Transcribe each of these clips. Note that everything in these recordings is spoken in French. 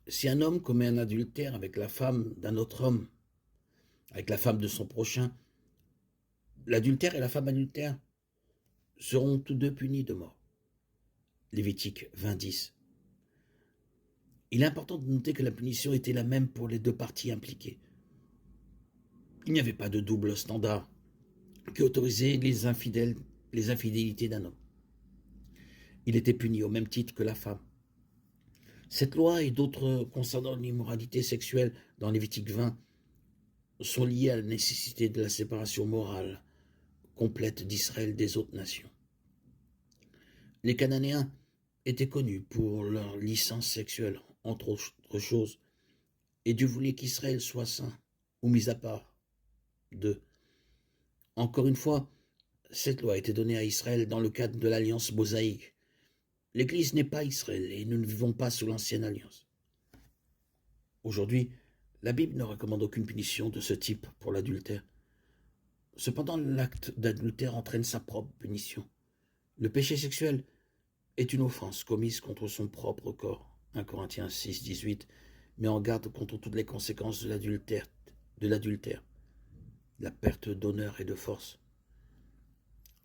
Si un homme commet un adultère avec la femme d'un autre homme, avec la femme de son prochain, l'adultère et la femme adultère seront tous deux punis de mort. Lévitique 20:10. Il est important de noter que la punition était la même pour les deux parties impliquées. Il n'y avait pas de double standard qui autorisait les infidélités d'un homme. Il était puni au même titre que la femme. Cette loi et d'autres concernant l'immoralité sexuelle dans Lévitique 20 sont liées à la nécessité de la séparation morale complète d'Israël des autres nations. Les Cananéens étaient connus pour leur licence sexuelle, entre autres choses, et Dieu voulait qu'Israël soit saint ou mis à part d'eux. Encore une fois, cette loi a été donnée à Israël dans le cadre de l'alliance mosaïque. L'Église n'est pas Israël et nous ne vivons pas sous l'ancienne alliance. Aujourd'hui, la Bible ne recommande aucune punition de ce type pour l'adultère. Cependant, l'acte d'adultère entraîne sa propre punition. Le péché sexuel est une offense commise contre son propre corps. 1 Corinthiens 6:18 met en garde contre toutes les conséquences de l'adultère. La perte d'honneur et de force,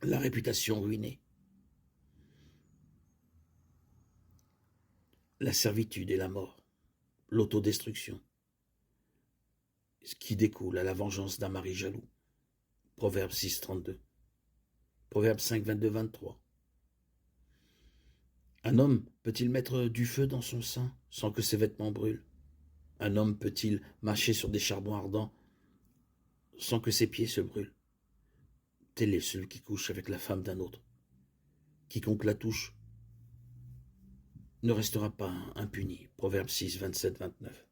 la réputation ruinée, la servitude et la mort, l'autodestruction, ce qui découle à la vengeance d'un mari jaloux. Proverbe 6:32. Proverbe 5:22-23. Un homme peut-il mettre du feu dans son sein sans que ses vêtements brûlent? Un homme peut-il marcher sur des charbons ardents sans que ses pieds se brûlent? Tel est celui qui couche avec la femme d'un autre. Quiconque la touche ne restera pas impuni. Proverbe 6, 27-29.